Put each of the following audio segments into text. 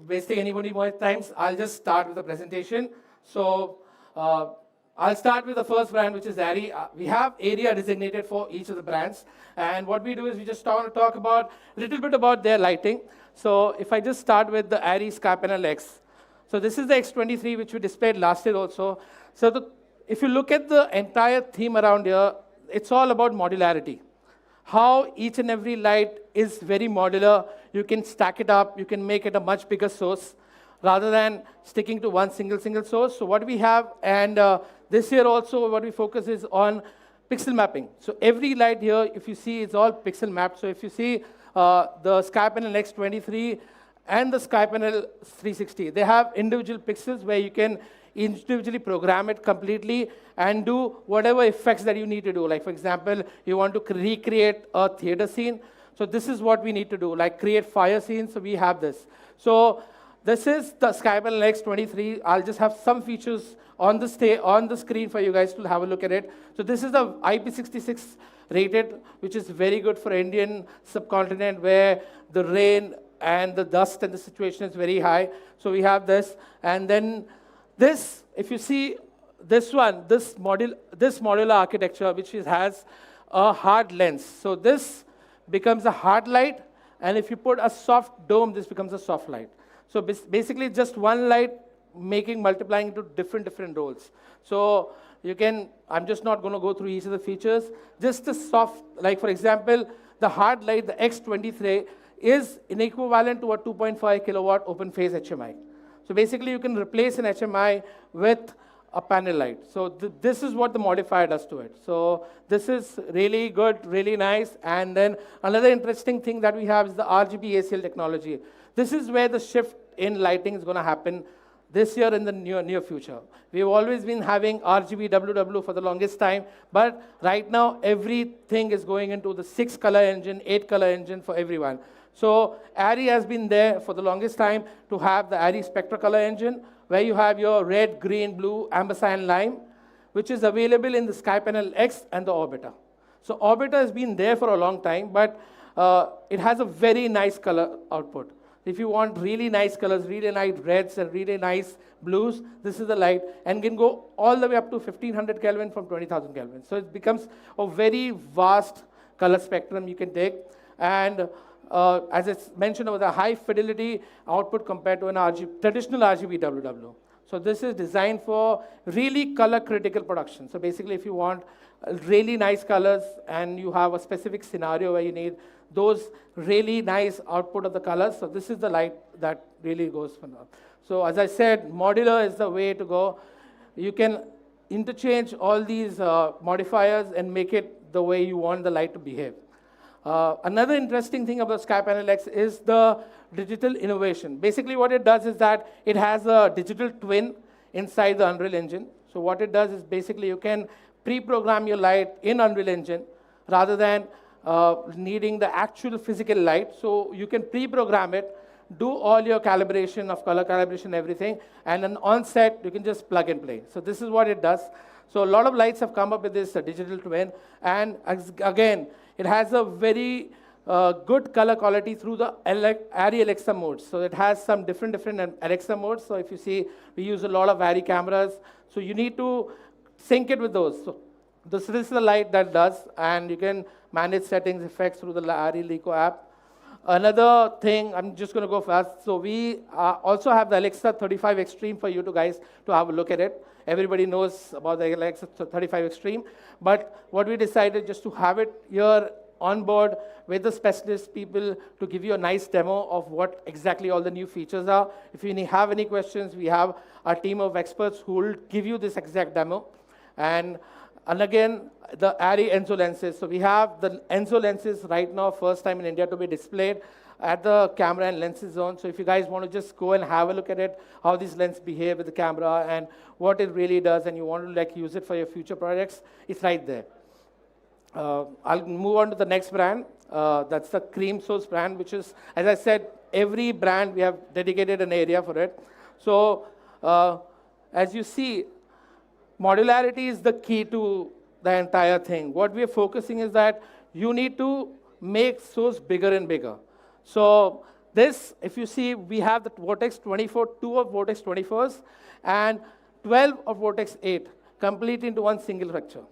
wasting anybody more times, I'll just start with the presentation. So uh, I'll start with the first brand, which is Ari. We have area designated for each of the brands. And what we do is we just want to talk about a little bit about their lighting. So if I just start with the Ari Sky Panel X. So this is the X23, which we displayed last year also. So if you look at the entire theme around here, it's all about modularity. How each and every light is very modular. You can stack it up. You can make it a much bigger source rather than sticking to one single source. So what we have, and this year also what we focus is on pixel mapping. So every light here, if you see, it's all pixel mapped. So if you see the Sky Panel X23 and the Sky Panel 360, they have individual pixels where you can individually program it completely and do whatever effects that you need to do. Like, for example, you want to recreate a theater scene. So this is what we need to do, like create fire scenes. So we have this. So this is the Sky Panel X23. I'll just have some features on the screen for you guys to have a look at it. So this is the IP66 rated, which is very good for Indian subcontinent where the rain and the dust and the situation is very high. So we have this. And then this, if you see this one, this modular architecture, which has a hard lens. So this becomes a hard light, and if you put a soft dome, this becomes a soft light. So basically, just one light multiplying into different roles. So you can, I'm just not going to go through each of the features. Just the soft, like for example, the hard light, the X23, is equivalent to a 2.5 kilowatt open phase HMI. So basically, you can replace an HMI with a panel light. So this is what the modifier does to it. So this is really good, really nice. And then another interesting thing that we have is the RGB ACL technology. This is where the shift in lighting is going to happen this year in the near future. We've always been having RGB WW for the longest time, but right now everything is going into the 6-color engine, 8-color engine for everyone. So Ari has been there for the longest time to have the Ari Spectra color engine, where you have your red, green, blue, amber cyan, lime, which is available in the Sky Panel X and the Orbiter. So Orbiter has been there for a long time, but it has a very nice color output. If you want really nice colors, really nice reds and really nice blues, this is the light, and can go all the way up to 1500 Kelvin from 20,000 Kelvin. So it becomes a very vast color spectrum you can take. And as I mentioned, with a high fidelity output compared to an traditional RGB WW. So this is designed for really color critical production. So basically, if you want really nice colors and you have a specific scenario where you need those really nice output of the colors, so this is the light that really goes for now. So as I said, modular is the way to go. You can interchange all these modifiers and make it the way you want the light to behave. Another interesting thing about Sky Panel X is the digital innovation. Basically, what it does is that it has a digital twin inside the Unreal Engine. So what it does is basically you can pre-program your light in Unreal Engine rather than needing the actual physical light. So you can pre-program it, do all your calibration of color calibration, everything, and then on set, you can just plug and play. So this is what it does. So a lot of lights have come up with this digital twin. And again, it has a very good color quality through the Ari Alexa modes. So it has some different Alexa modes. So if you see, we use a lot of Ari cameras. So you need to sync it with those. So this is the light that does, and you can manage settings, effects through the Ari Lico app. Another thing, I'm just going to go fast. So we also have the Alexa 35 Extreme for you guys to have a look at it. Everybody knows about the Alexa 35 Extreme. But what we decided just to have it here on board with the specialist people to give you a nice demo of what exactly all the new features are. If you have any questions, we have our team of experts who will give you this exact demo. And again, the Ari Enzo lenses. So we have the Enzo lenses right now, first time in India to be displayed at the camera and lenses zone. So if you guys want to just go and have a look at it, how these lenses behave with the camera and what it really does, and you want to use it for your future projects, it's right there. I'll move on to the next brand. That's the Cream Source brand, which is, as I said, every brand we have dedicated an area for it. So as you see, modularity is the key to the entire thing. What we are focusing is that you need to make source bigger and bigger. So This, if you see, we have the Vortex 24, 2 of Vortex 24s, and 12 of Vortex 8, complete into one single structure.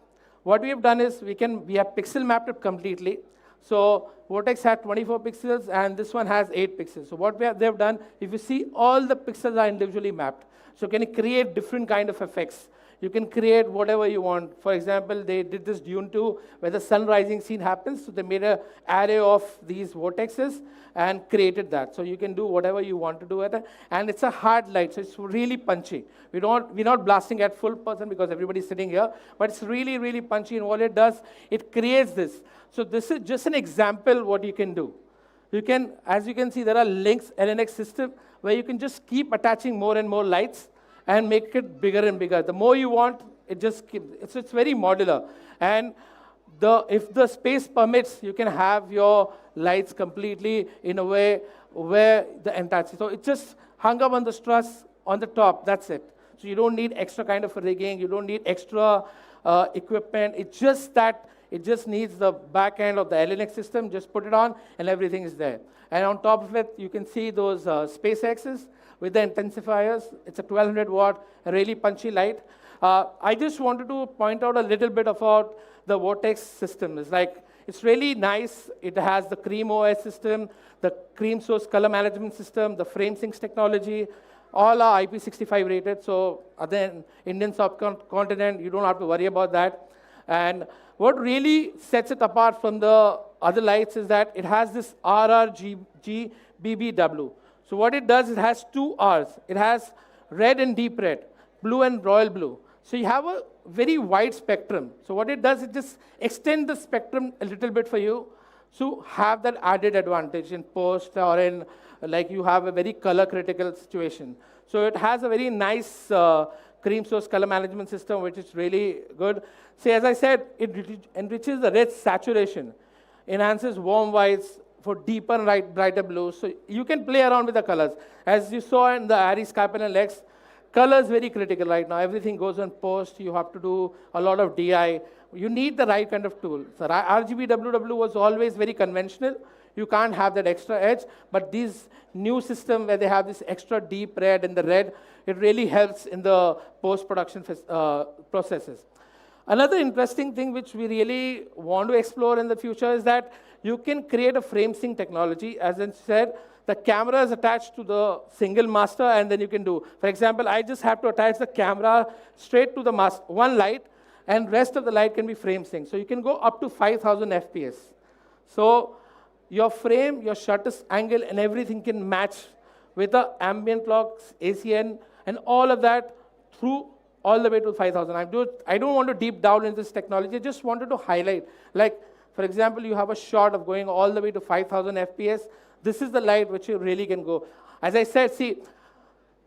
What we have done is we have pixel mapped it completely. So Vortex had 24 pixels, and this one has 8 pixels. So what they've done, if you see, all the pixels are individually mapped. So can you create different kind of effects? You can create whatever you want. For example, they did this Dune 2, where the sun rising scene happens. So they made an array of these vortexes and created that. So you can do whatever you want to do with it. And it's a hard light, so it's really punchy. We're not blasting at full person because everybody's sitting here, but it's really, really punchy. And what it does, it creates this. So this is just an example what you can do. You can, as you can see, there are links, LNX system, where you can just keep attaching more and more lights and make it bigger and bigger. The more you want, it just keeps, it's very modular. And if the space permits, you can have your lights completely in a way where the entire, so it's just hung up on the truss on the top, that's it. So you don't need extra kind of rigging, you don't need extra equipment. It's just that it just needs the back end of the LNX system, just put it on and everything is there. And on top of it, you can see those space axes with the intensifiers. It's a 1200 watt, a really punchy light. I just wanted to point out a little bit about the Vortex system. It's really nice. It has the Cream OS system, the Cream Source color management system, the frame syncs technology. All are IP65 rated, so other than Indian subcontinent, you don't have to worry about that. And what really sets it apart from the other lights is that it has this RRGBBW. So what it does, it has 2 Rs. It has red and deep red, blue and royal blue. So you have a very wide spectrum. So what it does, it just extends the spectrum a little bit for you to have that added advantage in post or in, like you have a very color critical situation. So it has a very nice Cream Source color management system, which is really good. See, as I said, it enriches the red saturation, enhances warm whites for deeper and brighter blues. So you can play around with the colors. As you saw in the Aries Scarpin and Lex, color is very critical right now. Everything goes on post. You have to do a lot of DI. You need the right kind of tool. So RGBWW was always very conventional. You can't have that extra edge. But these new system where they have this extra deep red and the red, it really helps in the post-production processes. Another interesting thing which we really want to explore in the future is that you can create a frame sync technology. As I said, the camera is attached to the single master, and then you can do, for example, I just have to attach the camera straight to the master, one light, and rest of the light can be frame sync. So you can go up to 5,000 FPS. So your frame, your shutter angle, and everything can match with the ambient clocks, ACN, and all of that through all the way to 5,000. I don't want to deep down in this technology. I just wanted to highlight, like, for example, you have a shot of going all the way to 5,000 FPS. This is the light which you really can go. As I said, see,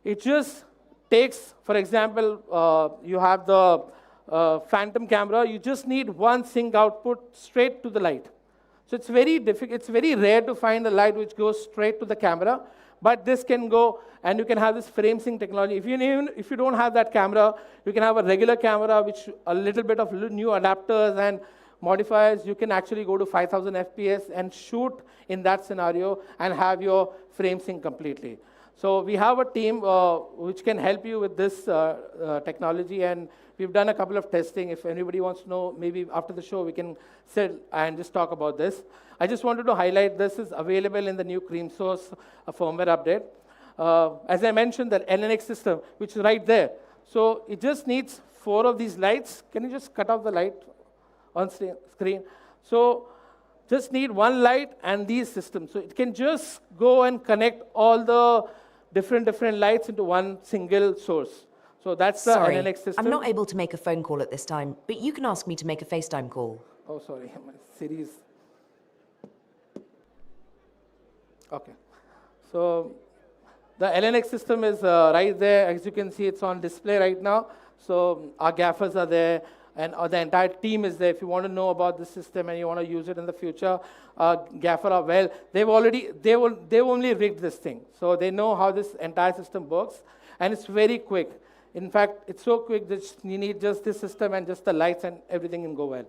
it just takes, for example, you have the phantom camera. You just need one sync output straight to the light. So it's very difficult. It's very rare to find a light which goes straight to the camera. But this can go, and you can have this frame sync technology. If you don't have that camera, you can have a regular camera, which a little bit of new adapters and modifiers. You can actually go to 5,000 FPS and shoot in that scenario and have your frame sync completely. So we have a team which can help you with this technology, and we've done a couple of testing. If anybody wants to know, maybe after the show we can sit and just talk about this. I just wanted to highlight this is available in the new Cream Source firmware update. As I mentioned, the LNX system, which is right there. So it just needs 4 of these lights. Can you just cut off the light on screen? So just need 1 light and these systems. So it can just go and connect all the different lights into one single source. So that's the LNX system. I'm not able to make a phone call at this time, but you can ask me to make a FaceTime call. Oh, sorry, my series. Okay. So the LNX system is right there. As you can see, it's on display right now. So our gaffers are there, and the entire team is there. If you want to know about the system and you want to use it in the future, gaffer are well. They've only rigged this thing, so they know how this entire system works, and it's very quick. In fact, it's so quick that you need just this system and just the lights, and everything can go well.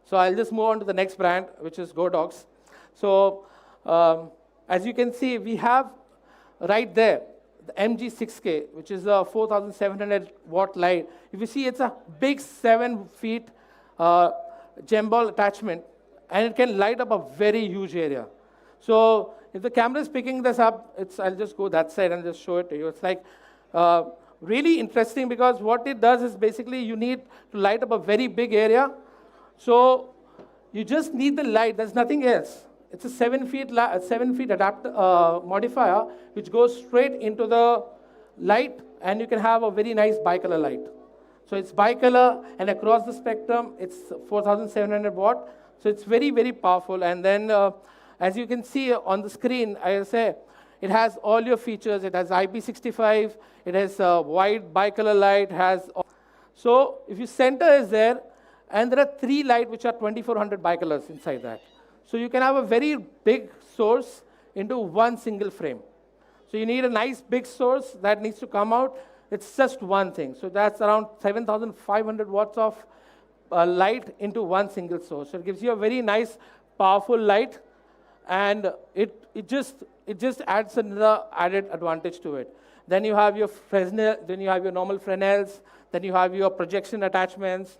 So I'll just move on to the next brand, which is Godox. So as you can see, we have right there the MG6K, which is a 4,700 watt light. If you see, it's a big 7 feet gem ball attachment, and it can light up a very huge area. So if the camera is picking this up, I'll just go that side and just show it to you. It's like really interesting, because what it does is basically you need to light up a very big area. So you just need the light, there's nothing else. It's a 7 feet adapter modifier, which goes straight into the light, and you can have a very nice bicolor light. So it's bicolor, and across the spectrum, it's 4,700 watt. So it's very, very powerful. And then, as you can see on the screen, I say, it has all your features. It has IP65, it has wide bicolor light, so if your center is there, and there are 3 lights which are 2,400 bicolors inside that. So you can have a very big source into one single frame. So you need a nice big source that needs to come out. It's just one thing. So that's around 7,500 watts of light into one single source. So it gives you a very nice, powerful light, and it just adds another added advantage to it. Then you have your Fresnel, then you have your normal Fresnels, then you have your projection attachments.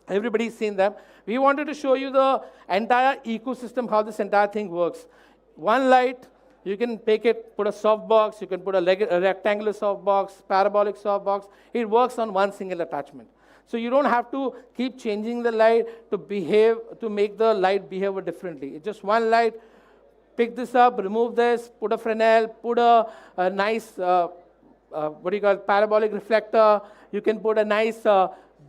Everybody's seen them. We wanted to show you the entire ecosystem, how this entire thing works. One light, you can take it, put a softbox, you can put a rectangular softbox, parabolic softbox. It works on one single attachment. So you don't have to keep changing the light to make the light behave differently. It's just one light. Pick this up, remove this, put a Fresnel, put a nice, parabolic reflector. You can put a nice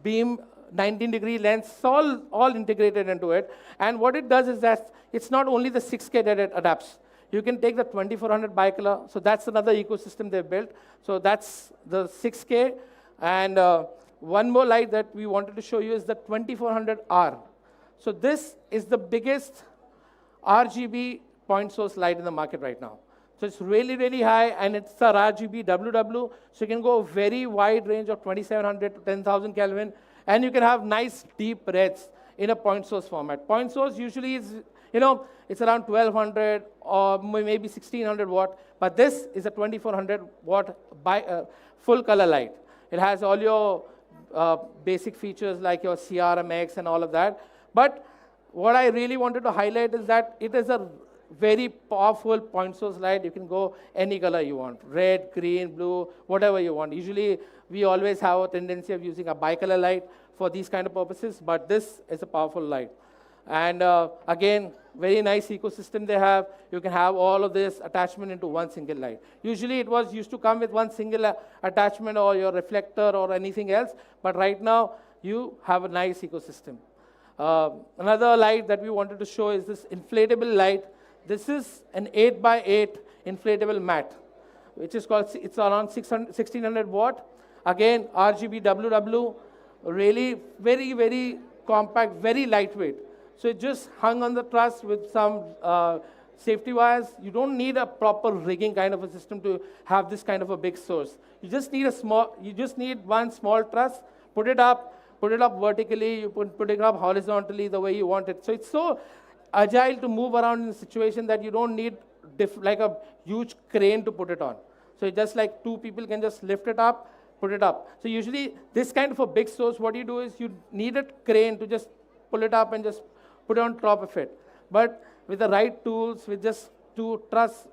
beam, 19-degree lens, all integrated into it. And what it does is that it's not only the 6K that it adapts. You can take the 2,400 bicolor. So that's another ecosystem they've built. So that's the 6K. And one more light that we wanted to show you is the 2400R. So this is the biggest RGB point source light in the market right now. So it's really, really high, and it's a RGB WW. So you can go very wide range of 2,700 to 10,000 Kelvin. And you can have nice deep reds in a point source format. Point source usually is, it's around 1,200 or maybe 1,600 watt. But this is a 2,400 watt full color light. It has all your basic features like your CRMX and all of that. But what I really wanted to highlight is that it is a very powerful point source light. You can go any color you want, red, green, blue, whatever you want. Usually, we always have a tendency of using a bicolor light for these kind of purposes, but this is a powerful light. And again, very nice ecosystem they have. You can have all of this attachment into one single light. Usually, it was used to come with one single attachment or your reflector or anything else, but right now, you have a nice ecosystem. Another light that we wanted to show is this inflatable light. This is an 8x8 inflatable mat, which is called, it's around 1,600 watt. Again, RGB WW, really very, very compact, very lightweight. So it just hung on the truss with some safety wires. You don't need a proper rigging kind of a system to have this kind of a big source. You just need one small truss, put it up vertically, you put it up horizontally the way you want it. So it's so agile to move around in a situation that you don't need like a huge crane to put it on. So it's just like 2 people can just lift it up, put it up. So usually this kind of a big source, what you do is you need a crane to just pull it up and just put it on top of it. But with the right tools, with just 2 truss,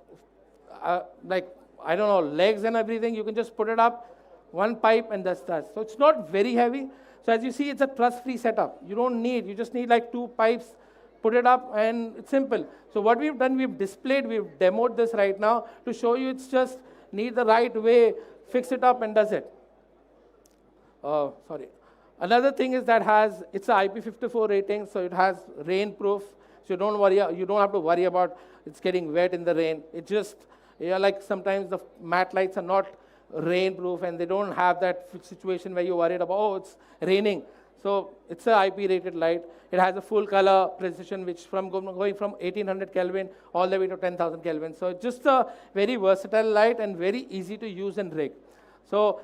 legs and everything, you can just put it up, 1 pipe, and that's that. So it's not very heavy. So as you see, it's a truss-free setup. You just need like 2 pipes, put it up, and it's simple. So what we've done, we've demoed this right now to show you it's just need the right way, fix it up, and does it. Another thing is that it's a IP54 rating, so it has rain-proof. So you don't have to worry about it's getting wet in the rain. It just, like sometimes the matte lights are not rain-proof, and they don't have that situation where you're worried about, oh, it's raining. So it's an IP-rated light. It has a full color precision, which going from 1,800 Kelvin all the way to 10,000 Kelvin. So it's just a very versatile light and very easy to use and rig. So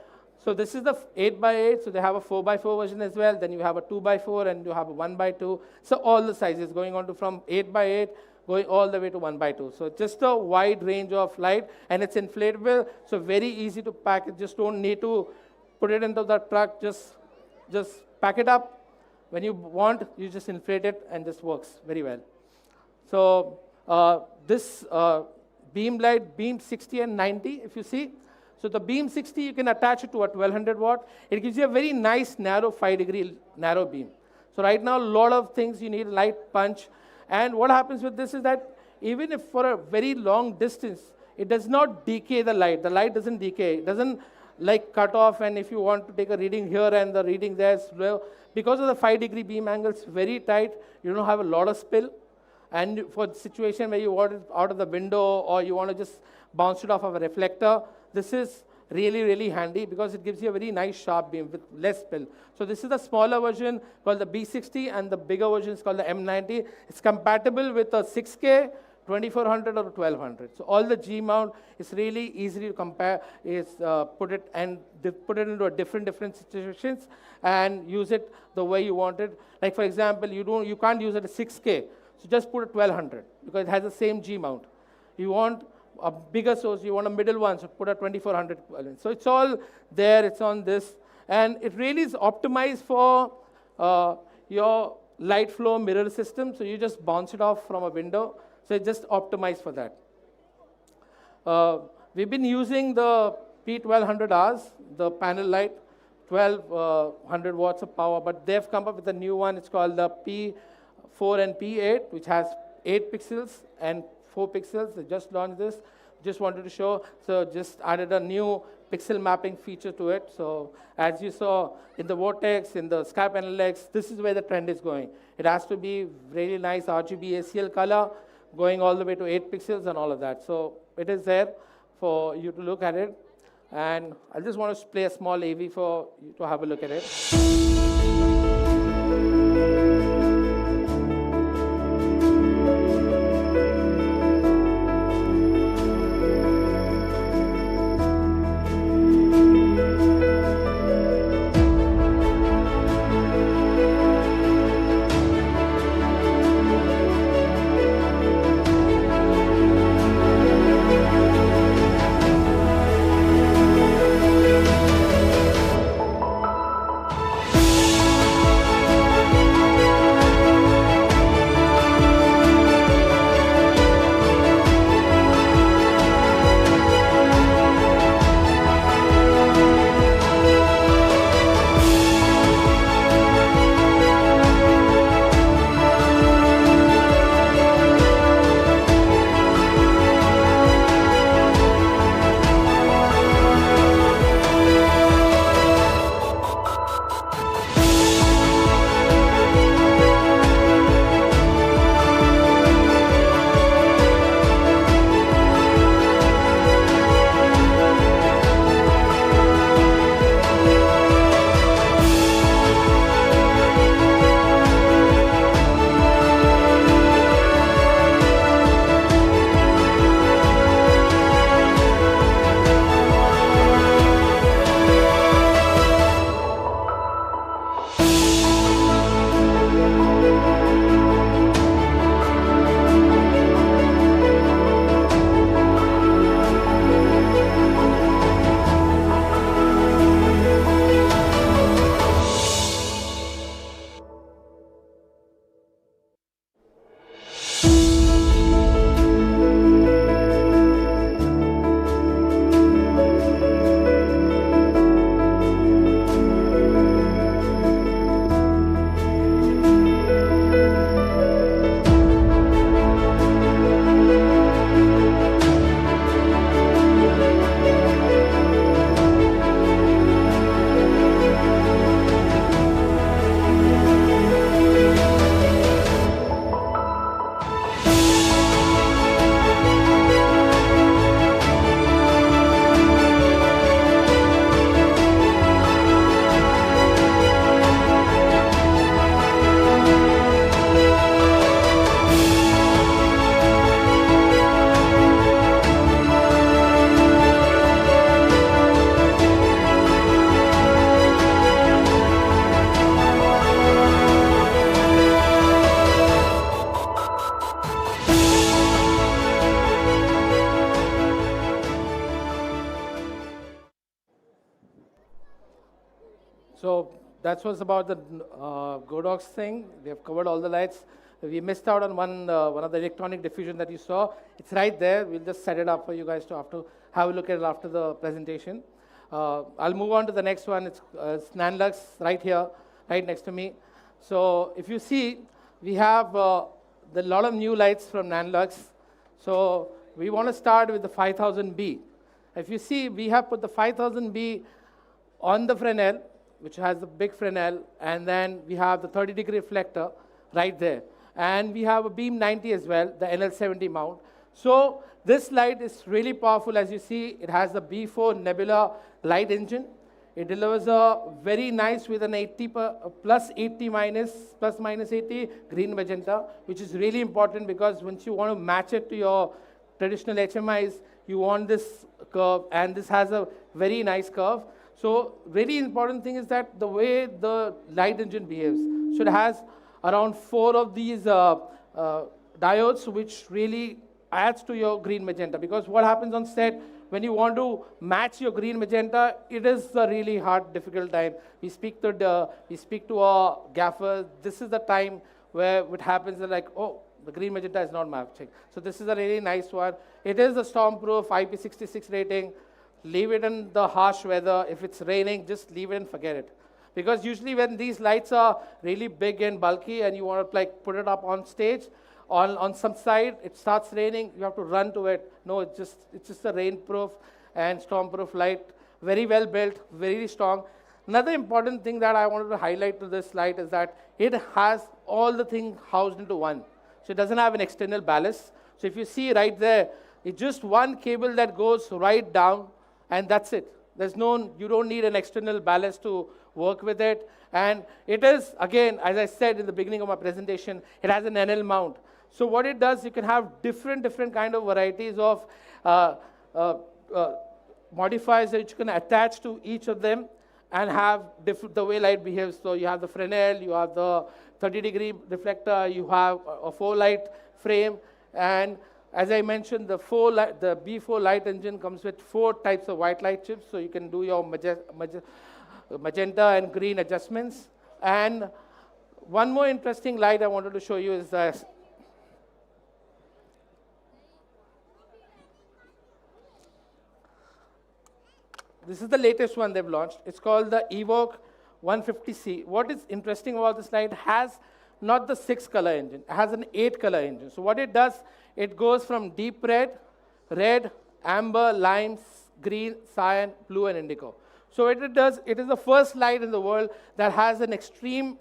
this is the 8x8. So they have a 4x4 version as well. Then you have a 2x4 and you have a 1x2. So all the sizes going on to from 8x8, going all the way to 1/2. So just a wide range of light, and it's inflatable, so very easy to pack. You just don't need to put it into the truck, just pack it up. When you want, you just inflate it and just works very well. So this beam light, beam 60 and 90, if you see. So the beam 60, you can attach it to a 1200 watt. It gives you a very nice narrow 5-degree narrow beam. So right now, a lot of things you need light punch. And what happens with this is that even if for a very long distance, it does not decay the light. The light doesn't decay. It doesn't like cut off, and if you want to take a reading here and the reading there, because of the 5-degree beam angle, it's very tight. You don't have a lot of spill. And for the situation where you want it out of the window or you want to just bounce it off of a reflector, this is really, really handy because it gives you a very nice sharp beam with less spill. So this is the smaller version called the B60, and the bigger version is called the M90. It's compatible with a 6K, 2400 or 1200. So all the G mount is really easy to compare, is put it into a different situations and use it the way you want it. Like for example, you can't use it at 6K, so just put a 1200 because it has the same G mount. You want a bigger source, you want a middle one, so put a 2400. So it's all there, it's on this, and it really is optimized for your light flow mirror system. So you just bounce it off from a window. So it's just optimized for that. We've been using the P1200Rs, the panel light, 1200 watts of power, but they've come up with a new one. It's called the P4 and P8, which has 8 pixels and 4 pixels. They just launched this. Just wanted to show. So just added a new pixel mapping feature to it. So as you saw in the Vortex, in the Sky Panel X, this is where the trend is going. It has to be really nice RGB ACL color, going all the way to 8 pixels and all of that. So it is there for you to look at it. And I just want to play a small AV for you to have a look at it. So that was about the Godox thing. We have covered all the lights. We missed out on one of the electronic diffusion that you saw. It's right there. We'll just set it up for you guys to have a look at it after the presentation. I'll move on to the next one. It's Nanlux right here, right next to me. So if you see, we have the lot of new lights from Nanlux. So we want to start with the 5000B. If you see, we have put the 5000B on the Fresnel, which has the big Fresnel, and then we have the 30-degree reflector right there. And we have a beam 90 as well, the NL70 mount. So this light is really powerful. As you see, it has the B4 Nebula light engine. It delivers a very nice with an 80 plus 80 minus, plus minus 80 green magenta, which is really important because once you want to match it to your traditional HMIs, you want this curve, and this has a very nice curve. So very important thing is that the way the light engine behaves. So it has around 4 of these diodes, which really adds to your green magenta. Because what happens on set, when you want to match your green magenta, it is a really hard, difficult time. We speak to our gaffer. This is the time where it happens like, oh, the green magenta is not matching. So this is a really nice one. It is a stormproof IP66 rating. Leave it in the harsh weather. If it's raining, just leave it and forget it. Because usually when these lights are really big and bulky and you want to like put it up on stage, on some side, it starts raining, you have to run to it. No, it's just a rainproof and stormproof light. Very well built, very strong. Another important thing that I wanted to highlight to this light is that it has all the things housed into one. So it doesn't have an external ballast. So if you see right there, it's just one cable that goes right down, and that's it. You don't need an external ballast to work with it. And it is, again, as I said in the beginning of my presentation, it has an NL mount. So what it does, you can have different kind of varieties of modifiers that you can attach to each of them and have the way light behaves. So you have the Fresnel, you have the 30-degree reflector, you have a 4-light frame, and as I mentioned, the B4 light engine comes with 4 types of white light chips, so you can do your magenta and green adjustments. And one more interesting light I wanted to show you is this. This is the latest one they've launched. It's called the Evoque 150C. What is interesting about this light, has not the 6-color engine. It has an 8-color engine. So what it does, it goes from deep red, amber, limes, green, cyan, blue, and indigo. So it is the first light in the world that has an extreme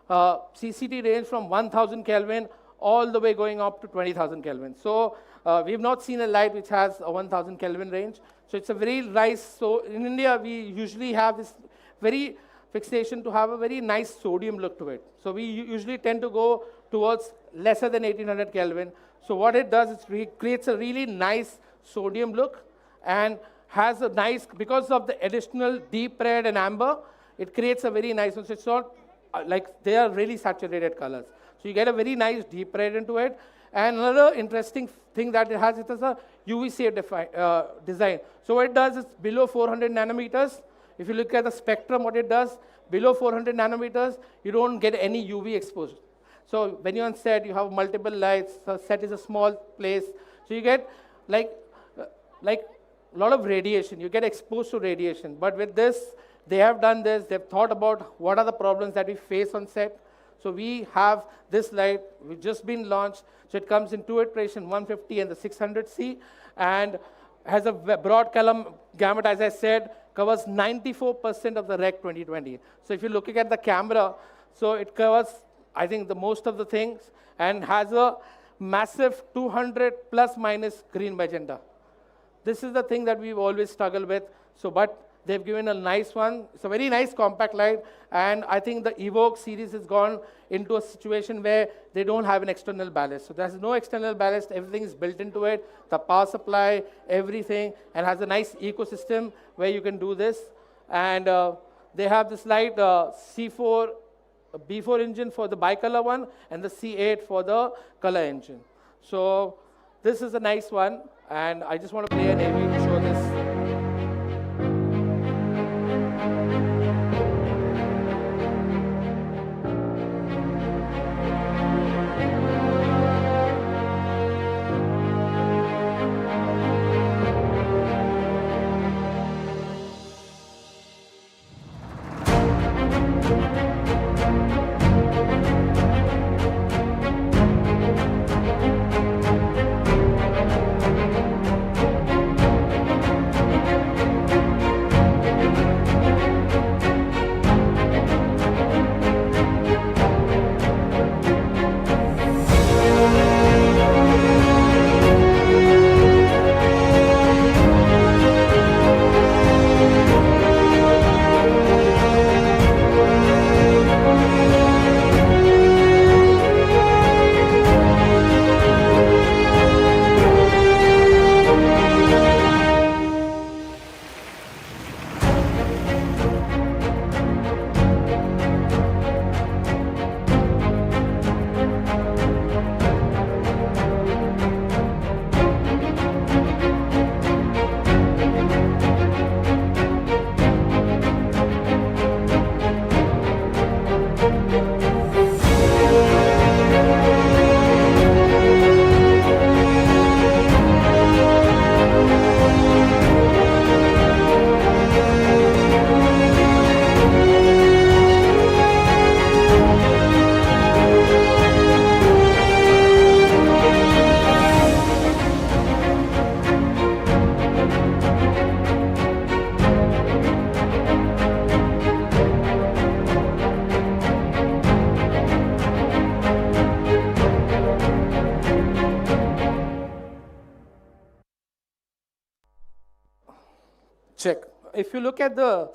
CCT range from 1000 Kelvin all the way going up to 20,000 Kelvin. So we have not seen a light which has a 1000 Kelvin range. So it's a very nice, so in India we usually have this very fixation to have a very nice sodium look to it. So we usually tend to go towards lesser than 1800 Kelvin. So what it does is it creates a really nice sodium look and has a nice, because of the additional deep red and amber, it creates a very nice one. So it's not like they are really saturated colors. So you get a very nice deep red into it. And another interesting thing that it has is a UV-safe design. So what it does is below 400 nanometers. If you look at the spectrum, what it does, below 400 nanometers, you don't get any UV exposure. So when you're on set, you have multiple lights. The set is a small place. So you get like a lot of radiation. You get exposed to radiation. But with this, they have done this. They've thought about what are the problems that we face on set. So we have this light, we've just been launched. So it comes in 2 iterations, 150 and the 600C, and has a broad column gamut, as I said, covers 94% of the Rec 2020. So if you're looking at the camera, so it covers, I think, the most of the things, and has a massive 200 plus minus green magenta. This is the thing that we've always struggled with. So, but they've given a nice one. It's a very nice compact light, and I think the Evoque series has gone into a situation where they don't have an external ballast. So there's no external ballast, everything is built into it, the power supply, everything, and has a nice ecosystem where you can do this. And they have this light C4, B4 engine for the bicolor one, and the C8 for the color engine. So this is a nice one, and I just want to play an AV to show this. check. If you look at the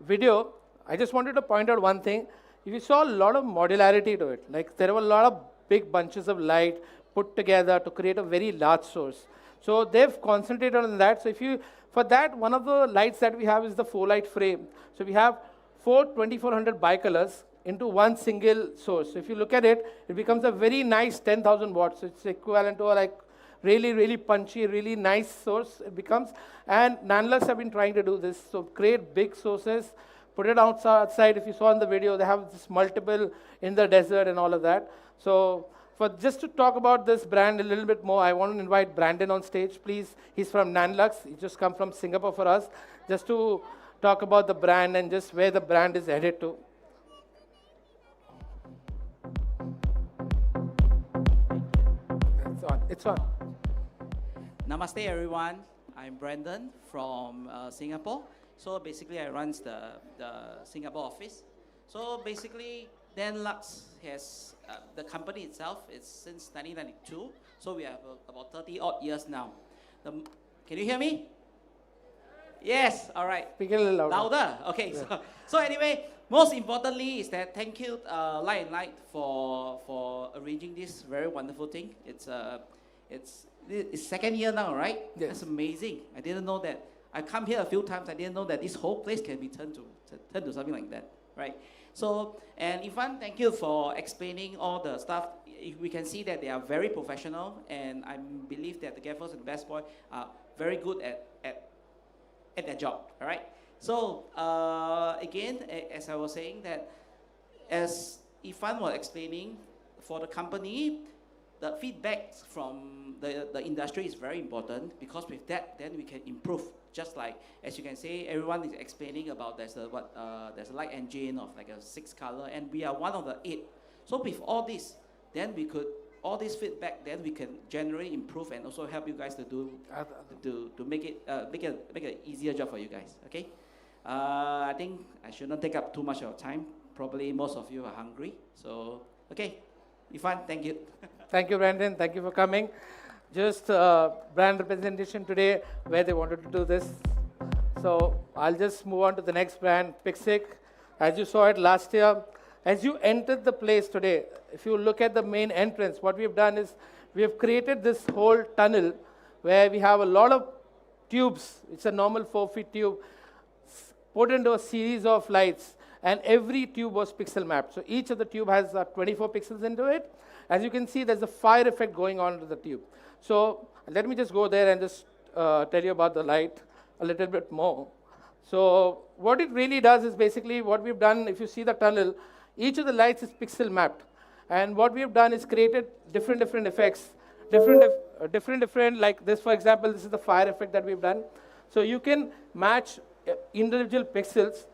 video, I just wanted to point out one thing. If you saw a lot of modularity to it, like there were a lot of big bunches of light put together to create a very large source. So they've concentrated on that. So if you, for that, one of the lights that we have is the 4-light frame. So we have 2400 bicolors into one single source. So if you look at it, it becomes a very nice 10,000 watts. It's equivalent to a like really, really punchy, really nice source it becomes. And Nanlux have been trying to do this. So create big sources, put it outside. If you saw in the video, they have this multiple in the desert and all of that. So for just to talk about this brand a little bit more, I want to invite Brandon on stage, please. He's from Nanlux. He just come from Singapore for us, just to talk about the brand and just where the brand is headed to. It's on. It's on. Namaste everyone, I'm Brandon from Singapore. So basically I run the Singapore office. So basically Nanlux has, the company itself is since 1992. So we have about 30 odd years now. Can you hear me? Yes, all right. Speak a little louder. Louder, okay. Yeah. So anyway, most importantly is that thank you Light & Light for arranging this very wonderful thing. It's second year now, right? Yes. That's amazing. I didn't know that. I come here a few times. I didn't know that this whole place can be turned to something like that, right? So, and Ivan, thank you for explaining all the stuff. We can see that they are very professional, and I believe that the gaffers and the best boy are very good at their job, all right? So, again, as I was saying that, as Ivan was explaining, for the company, the feedback from the industry is very important, because with that, then we can improve. Just like, as you can see, everyone is explaining about there's a light engine of like a 6 color, and we are one of the 8. So with all this, then we could, all this feedback, then we can generally improve and also help you guys to do, to make it an easier job for you guys, okay? I think I should not take up too much of your time. Probably most of you are hungry. So, okay, Ivan, thank you. Thank you, Brandon. Thank you for coming. Just brand representation today where they wanted to do this. So I'll just move on to the next brand, Pixic. As you saw it last year, as you entered the place today, if you look at the main entrance, what we've done is we have created this whole tunnel where we have a lot of tubes. It's a normal 4-feet tube put into a series of lights, and every tube was pixel mapped. So each of the tube has 24 pixels into it. As you can see, there's a fire effect going on to the tube. So let me just go there and just tell you about the light a little bit more. So what it really does is basically what we've done, if you see the tunnel, each of the lights is pixel mapped. And what we've done is created different effects, different, like this, for example, this is the fire effect that we've done. So you can match individual pixels,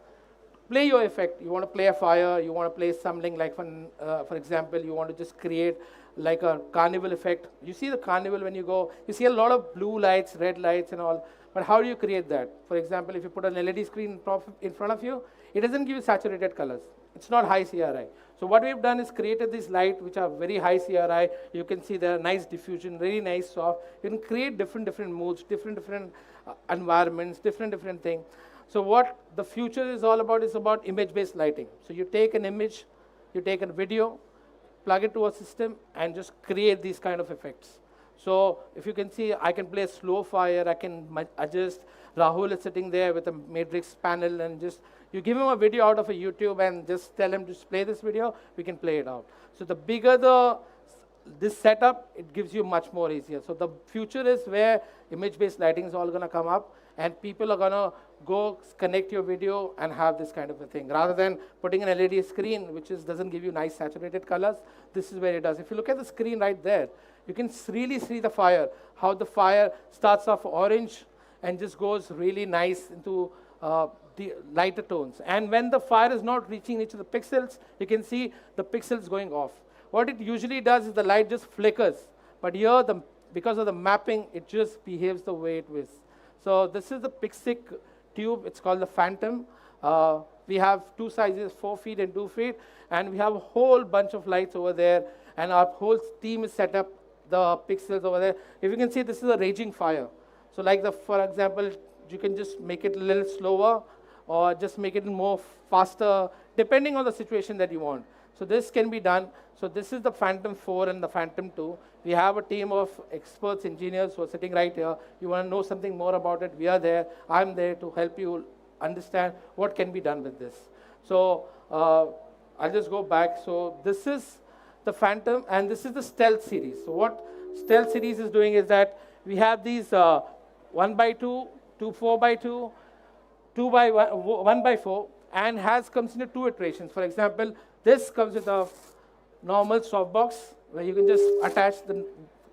play your effect. You want to play a fire, you want to play something like, for example, you want to just create like a carnival effect. You see the carnival when you go, you see a lot of blue lights, red lights and all, but how do you create that? For example, if you put an LED screen in front of you, it doesn't give you saturated colors. It's not high CRI. So what we've done is created these lights which are very high CRI. You can see they're nice diffusion, very nice soft. You can create different moods, different environments, different things. So what the future is all about is about image-based lighting. So you take an image, you take a video, plug it to a system, and just create these kind of effects. So if you can see, I can play a slow fire, I can adjust. Rahul is sitting there with a matrix panel, and just, you give him a video out of a YouTube and just tell him to play this video, we can play it out. So the bigger this setup, it gives you much more easier. So the future is where image-based lighting is all going to come up, and people are going to go connect your video and have this kind of a thing. Rather than putting an LED screen, which doesn't give you nice saturated colors, this is where it does. If you look at the screen right there, you can really see the fire, how the fire starts off orange and just goes really nice into the lighter tones. And when the fire is not reaching each of the pixels, you can see the pixels going off. What it usually does is the light just flickers. But here, because of the mapping, it just behaves the way it is. So this is the Pixic tube. It's called the Phantom. We have 2 sizes, 4 feet and 2 feet. And we have a whole bunch of lights over there. And our whole team is set up, the pixels over there. If you can see, this is a raging fire. So like for example, you can just make it a little slower or just make it more faster, depending on the situation that you want. So this can be done. So this is the Phantom 4 and the Phantom 2. We have a team of experts, engineers who are sitting right here. You want to know something more about it, we are there. I'm there to help you understand what can be done with this. So I'll just go back. So this is the Phantom, and this is the Stealth series. So what Stealth series is doing is that we have these 1x2, 4x2, 1x4, and comes in 2 iterations. For example, this comes with a normal soft box where you can just attach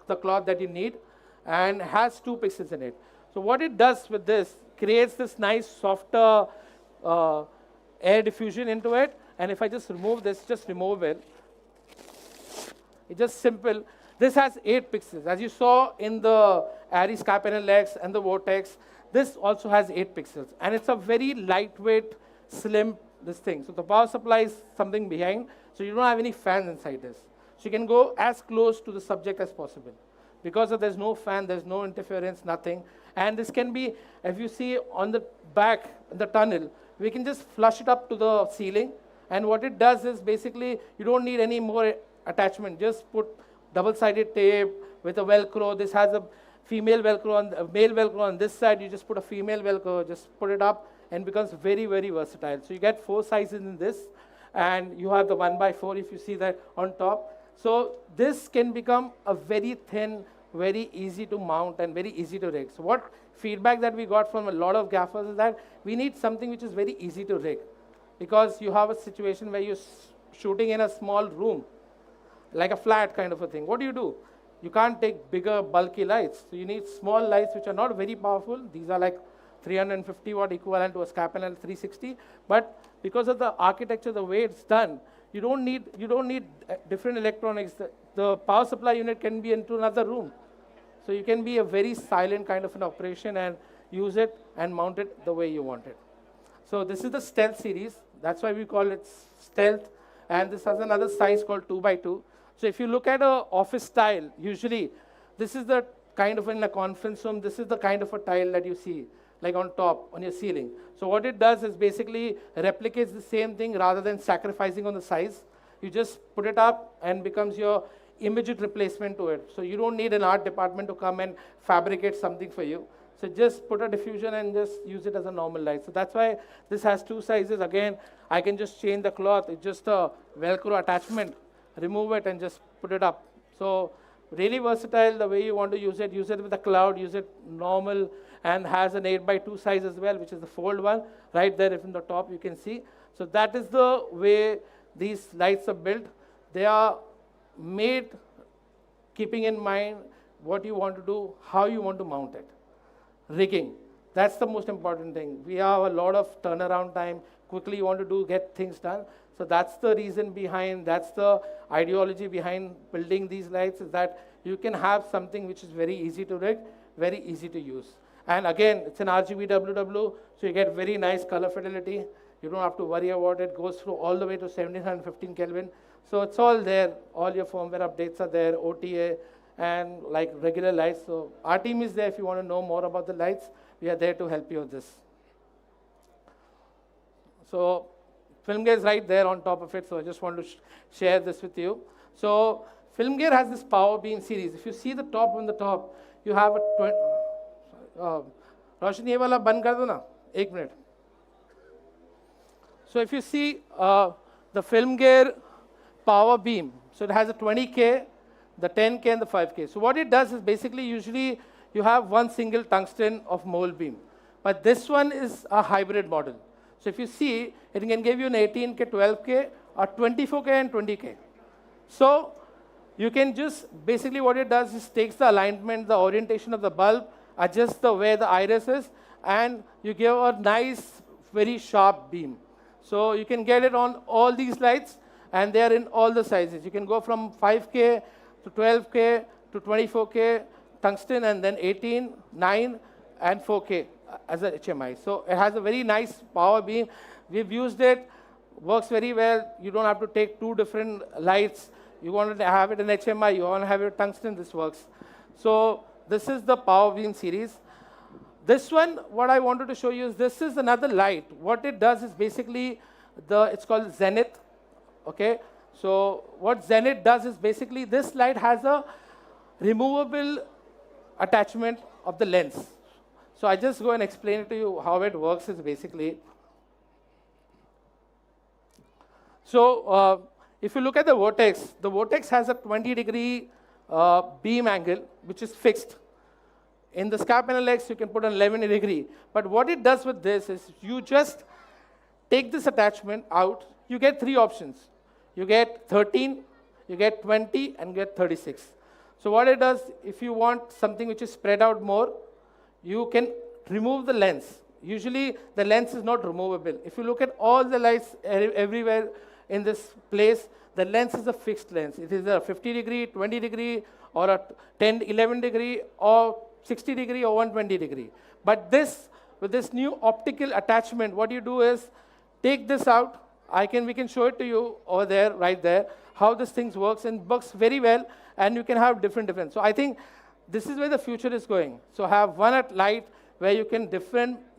the cloth that you need, and has 2 pixels in it. So what it does with this, creates this nice softer air diffusion into it. And if I just remove this, just remove it. It's just simple. This has 8 pixels. As you saw in the Airy sky panel legs and the Vortex, this also has 8 pixels. And it's a very lightweight, slim this thing. So the power supply is something behind, so you don't have any fans inside this. So you can go as close to the subject as possible. Because there's no fan, there's no interference, nothing. And this can be, if you see on the back, the tunnel, we can just flush it up to the ceiling. And what it does is basically, you don't need any more attachment. Just put double-sided tape with a Velcro. This has a female Velcro, a male Velcro on this side. You just put a female Velcro, just put it up, and becomes very, very versatile. So you get 4 sizes in this, and you have the 1x4 if you see that on top. So this can become a very thin, very easy to mount, and very easy to rig. So what feedback that we got from a lot of gaffers is that we need something which is very easy to rig. Because you have a situation where you're shooting in a small room, like a flat kind of a thing. What do? You can't take bigger, bulky lights. So you need small lights which are not very powerful. These are like 350 watt equivalent to a sky panel 360. But because of the architecture, the way it's done, you don't need different electronics. The power supply unit can be into another room. So you can be a very silent kind of an operation and use it and mount it the way you want it. So this is the Stealth series. That's why we call it Stealth. And this has another size called 2x2. So if you look at an office tile, usually this is the kind of, in a conference room, this is the kind of a tile that you see, like on top, on your ceiling. So what it does is basically replicates the same thing rather than sacrificing on the size. You just put it up and becomes your immediate replacement to it. So you don't need an art department to come and fabricate something for you. So just put a diffusion and just use it as a normal light. So that's why this has 2 sizes. Again, I can just change the cloth. It's just a Velcro attachment. Remove it and just put it up. So really versatile the way you want to use it. Use it with the cloud, use it normal, and has an 8x2 size as well, which is the fold one. Right there in the top you can see. So that is the way these lights are built. They are made keeping in mind what you want to do, how you want to mount it. Rigging, that's the most important thing. We have a lot of turnaround time, quickly you want to get things done. So that's the reason behind, that's the ideology behind building these lights, is that you can have something which is very easy to rig, very easy to use. And again, it's an RGB WW, so you get very nice color fidelity. You don't have to worry about it. Goes through all the way to 1715 Kelvin. So it's all there. All your firmware updates are there, OTA, and like regular lights. So our team is there if you want to know more about the lights. We are there to help you with this. So Film Gear is right there on top of it. So I just want to share this with you. So Film Gear has this power beam series. If you see the top on the top, you have a Roshan, ye wala band kar do na. 1 minute. So if you see the Film Gear power beam, so it has a 20K, the 10K and the 5K. So what it does is basically usually you have one single tungsten of mole beam. But this one is a hybrid model. So if you see, it can give you an 18K, 12K, or 24K and 20K. So you can just, basically what it does is takes the alignment, the orientation of the bulb, adjusts the way the iris is, and you give a nice, very sharp beam. So you can get it on all these lights, and they are in all the sizes. You can go from 5K to 12K to 24K, tungsten, and then 18, 9, and 4K as a HMI. So it has a very nice power beam. We've used it, works very well. You don't have to take 2 different lights. You want to have it in HMI, you want to have it tungsten, this works. So this is the power beam series. This one, what I wanted to show you is this is another light. What it does is basically, it's called zenith, okay? So what zenith does is basically this light has a removable attachment of the lens. So I just go and explain it to you how it works is basically. So if you look at the vortex has a 20-degree beam angle, which is fixed. In the scar panel X, you can put an 11-degree. But what it does with this is you just take this attachment out. You get 3 options. You get 13, you get 20, and you get 36. So what it does, if you want something which is spread out more, you can remove the lens. Usually, the lens is not removable. If you look at all the lights everywhere in this place, the lens is a fixed lens. It is a 50-degree, 20-degree, or a 10, 11-degree, or 60-degree, or 120-degree. But this, with this new optical attachment, what you do is take this out. We can show it to you over there, right there, how this thing works, and works very well, and you can have different. So I think this is where the future is going. So have one at light where you can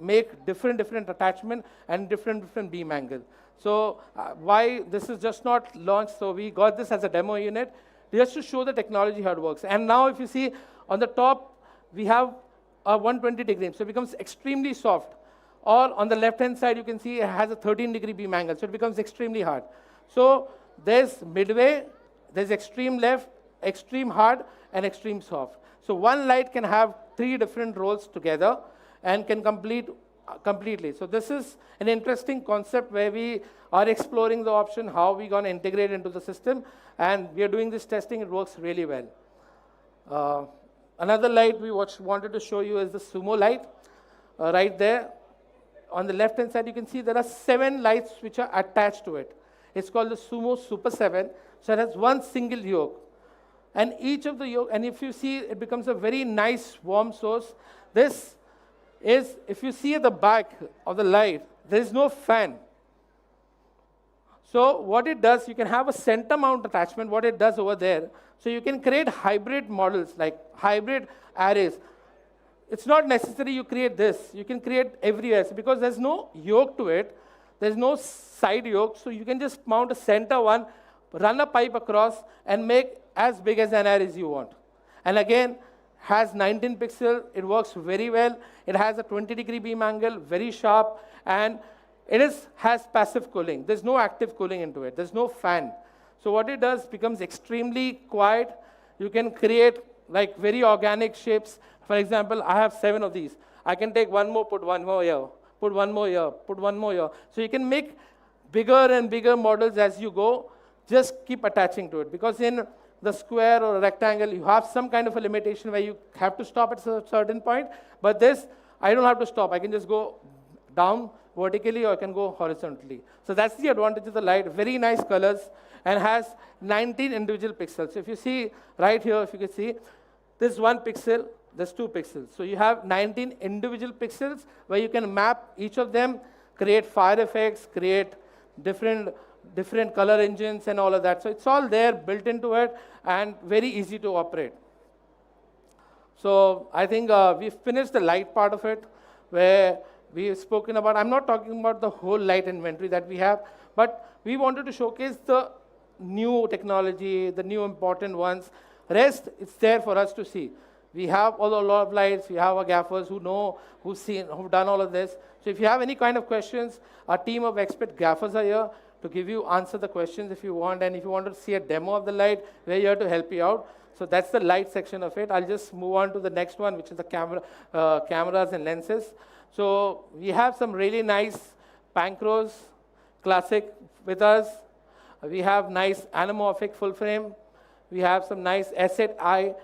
make different attachment and different beam angle. So why this is just not launched, so we got this as a demo unit just to show the technology how it works. And now if you see on the top, we have a 120-degree, so it becomes extremely soft. Or on the left-hand side, you can see it has a 13-degree beam angle, so it becomes extremely hard. So there's midway, there's extreme left, extreme hard, and extreme soft. So one light can have 3 different roles together and can completely. So this is an interesting concept where we are exploring the option, how we're going to integrate into the system, and we are doing this testing. It works really well. Another light we wanted to show you is the Sumo light, right there. On the left-hand side, you can see there are 7 lights which are attached to it. It's called the Sumo Super 7. So it has one single yoke. And each of the yoke, and if you see, it becomes a very nice warm source. This is, if you see at the back of the light, there is no fan. So what it does, you can have a center mount attachment, what it does over there. So you can create hybrid models, like hybrid arrays. It's not necessary you create this. You can create everywhere. So because there's no yoke to it, there's no side yoke, so you can just mount a center one, run a pipe across, and make as big as an array as you want. And again, has 19 pixels. It works very well. It has a 20-degree beam angle, very sharp, and it has passive cooling. There's no active cooling into it. There's no fan. So what it does becomes extremely quiet. You can create like very organic shapes. For example, I have 7 of these. I can take one more, put one more here, put one more here, put one more here. So you can make bigger and bigger models as you go. Just keep attaching to it. Because in the square or rectangle, you have some kind of a limitation where you have to stop at a certain point. But this, I don't have to stop. I can just go down vertically or I can go horizontally. So that's the advantage of the light. Very nice colors and has 19 individual pixels. So if you see right here, if you can see, this 1 pixel, there's 2 pixels. So you have 19 individual pixels where you can map each of them, create fire effects, create different color engines and all of that. So it's all there built into it and very easy to operate. So I think we've finished the light part of it where we've spoken about, I'm not talking about the whole light inventory that we have, but we wanted to showcase the new technology, the new important ones. Rest, it's there for us to see. We have a lot of lights. We have our gaffers who know, who've done all of this. So if you have any kind of questions, our team of expert gaffers are here to answer the questions if you want. And if you want to see a demo of the light, we're here to help you out. So that's the light section of it. I'll just move on to the next one, which is the cameras and lenses. So we have some really nice Pancros Classic with us. We have nice anamorphic full frame. We have some nice asset eye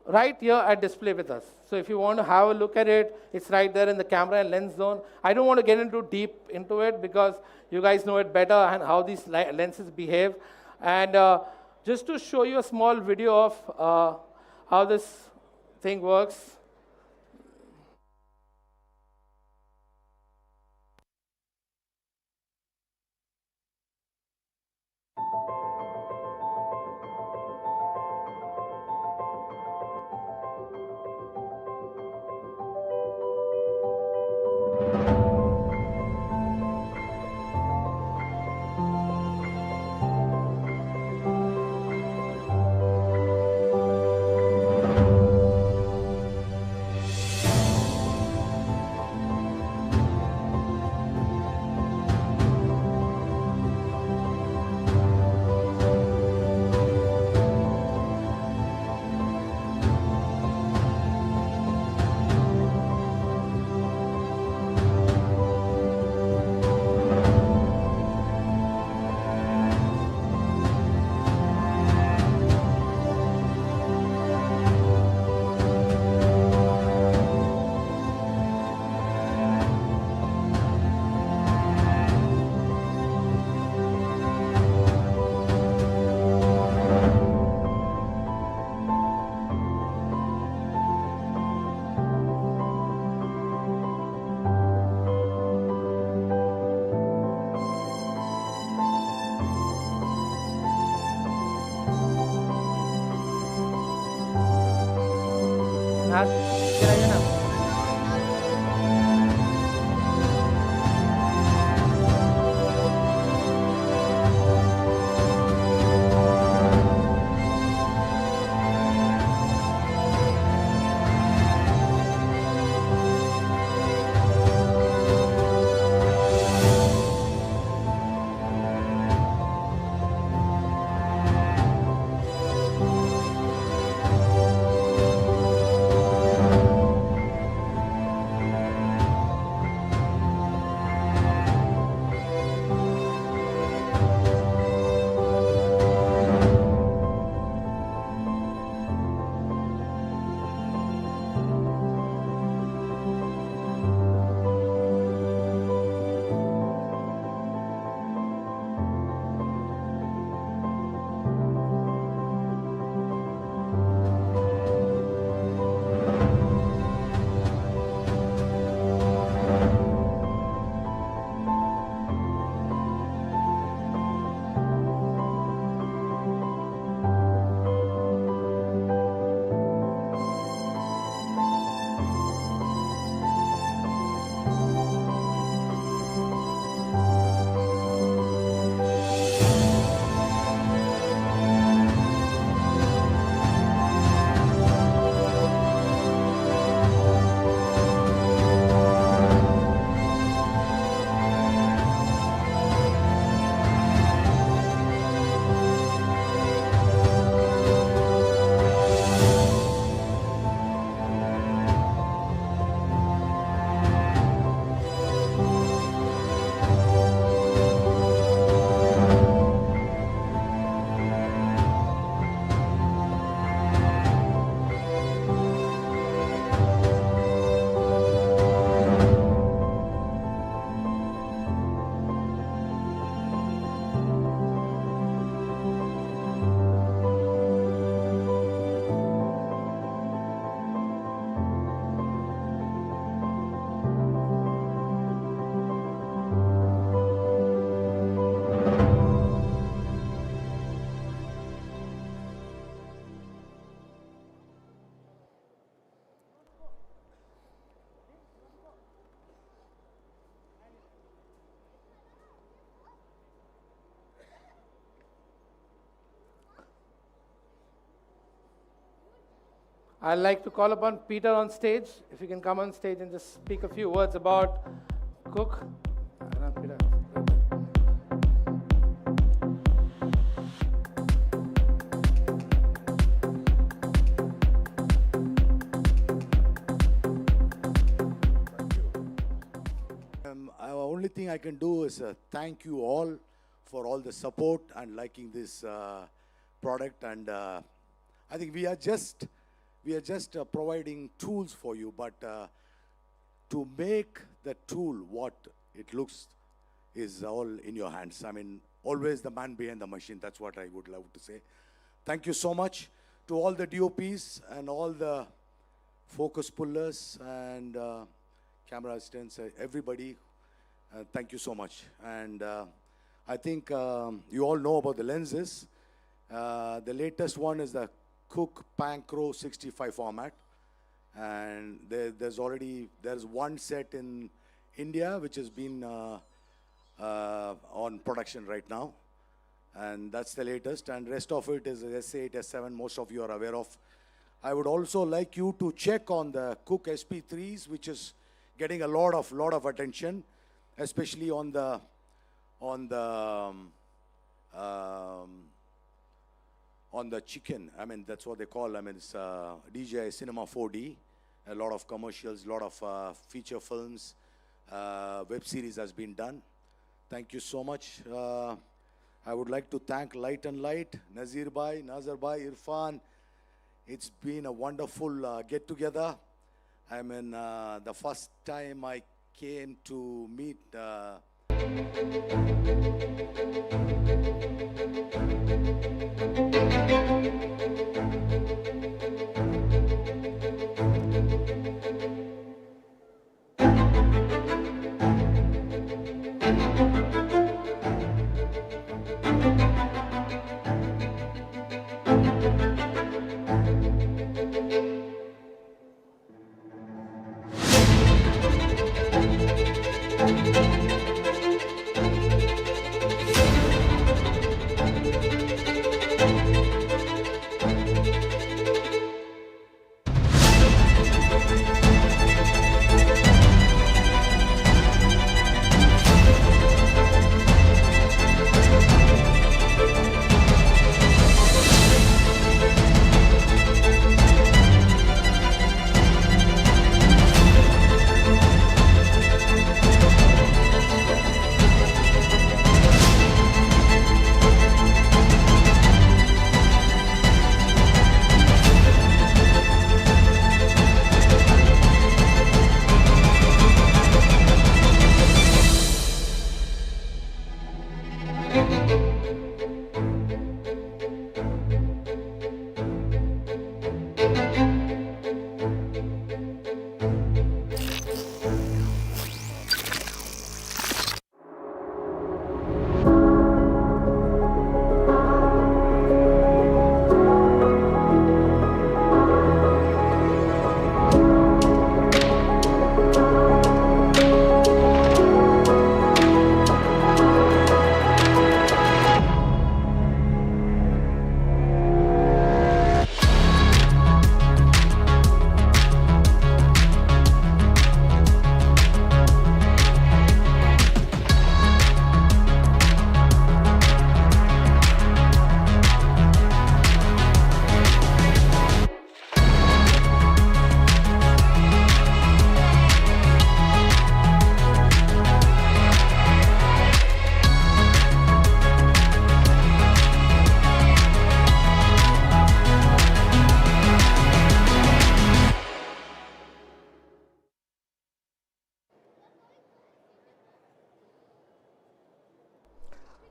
right here at display with us. So if you want to have a look at it, it's right there in the camera and lens zone. I don't want to get deep into it because you guys know it better and how these lenses behave. And just to show you a small video of how this thing works. I'd like to call upon Peter on stage. If you can come on stage and just speak a few words about Cook. Peter. Only thing I can do is thank you all for all the support and liking this product. And I think we are just providing tools for you, but to make the tool what it looks is all in your hands. I mean, always the man behind the machine. That's what I would love to say. Thank you so much to all the DOPs and all the focus pullers and camera assistants, everybody. Thank you so much. And I think you all know about the lenses. The latest one is the Cook Pancro 65 format. And there's one set in India which has been on production right now. And that's the latest. And rest of it is S8, S7, most of you are aware of. I would also like you to check on the Cook SP3s, which is getting a lot of attention, especially on the chicken. I mean, that's what they call. I mean, it's DJI Cinema 4D. A lot of commercials, a lot of feature films, web series has been done. Thank you so much. I would like to thank Light and Light, Nazir Bhai, Irfan. It's been a wonderful get-together. I mean, the first time I came to meet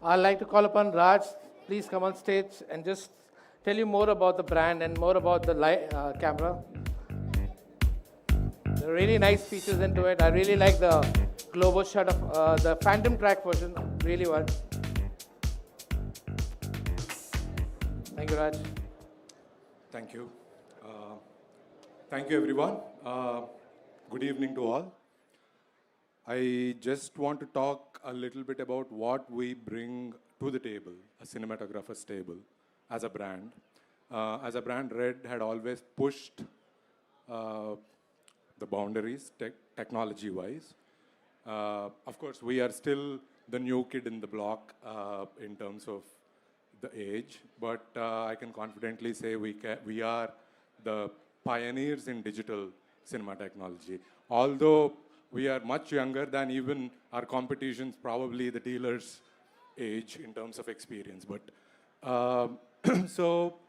I'd like to call upon Raj. Please come on stage and just tell you more about the brand and more about the camera. There are really nice features into it. I really like the global shot of the Phantom track version. Really well. Thank you, Raj. Thank you. Thank you, everyone. Good evening to all. I just want to talk a little bit about what we bring to the table, a cinematographer's table, as a brand. As a brand, Red had always pushed the boundaries technology-wise. Of course, we are still the new kid in the block in terms of the age, but I can confidently say we are the pioneers in digital cinema technology. Although we are much younger than even our competitions, probably the dealers' age in terms of experience. But so,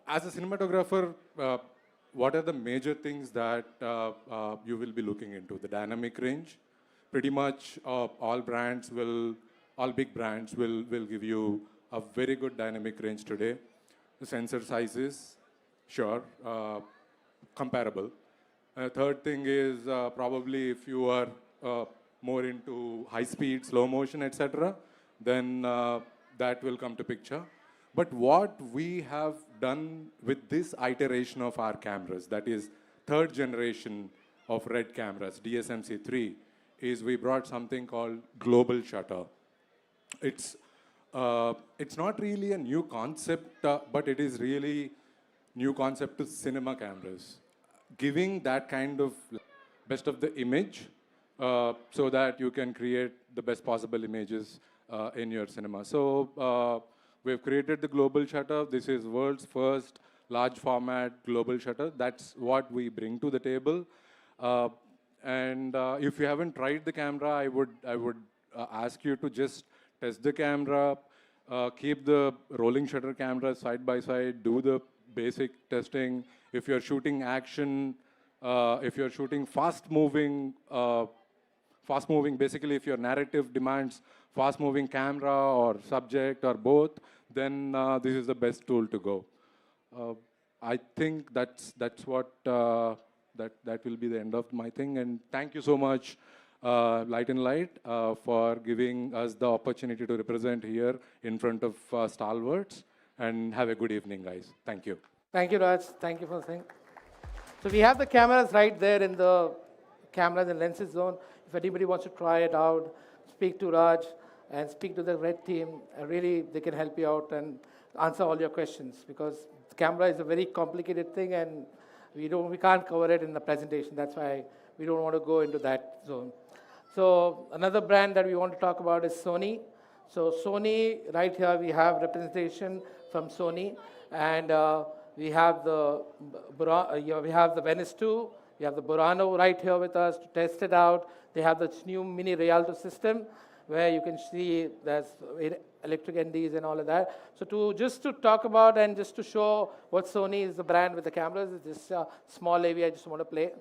as a cinematographer, what are the major things that you will be looking into? The dynamic range. Pretty much all big brands will give you a very good dynamic range today. The sensor sizes, sure, comparable. Third thing is probably if you are more into high speed, slow motion, etc., then that will come to picture. But what we have done with this iteration of our cameras, that is third generation of Red cameras, DSMC3, is we brought something called global shutter. It's not really a new concept, but it is really new concept to cinema cameras, giving that kind of best of the image so that you can create the best possible images in your cinema. So we've created the global shutter. This is world's first large format global shutter. That's what we bring to the table. And if you haven't tried the camera, I would ask you to just test the camera, keep the rolling shutter camera side by side, do the basic testing. If you're shooting action, if you're shooting fast-moving, basically if your narrative demands fast-moving camera or subject or both, then this is the best tool to go. I think that's what that will be the end of my thing. And thank you so much, Light and Light, for giving us the opportunity to represent here in front of stalwarts. And have a good evening, guys. Thank you. Thank you, Raj. Thank you for the thing. So we have the cameras right there in the cameras and lenses zone. If anybody wants to try it out, speak to Raj and speak to the Red team. Really, they can help you out and answer all your questions, because the camera is a very complicated thing and we can't cover it in the presentation. That's why we don't want to go into that zone. So another brand that we want to talk about is Sony. So Sony, right here we have representation from Sony, and we have the Venice 2, we have the Burano right here with us to test it out. They have this new mini Rialto system where you can see there's electric NDs and all of that. So just to talk about and just to show what Sony is the brand with the cameras, this small AV I just want to play.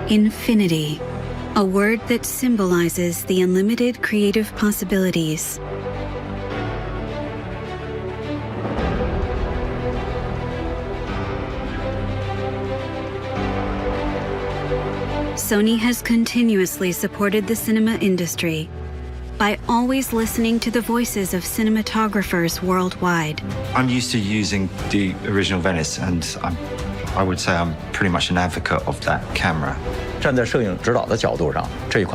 Infinity, a word that symbolizes the unlimited creative possibilities. Sony has continuously supported the cinema industry by always listening to the voices of cinematographers worldwide. I'm used to using the original Venice, and I would say I'm pretty much an advocate of that camera. 站在摄影指导的角度上，这一款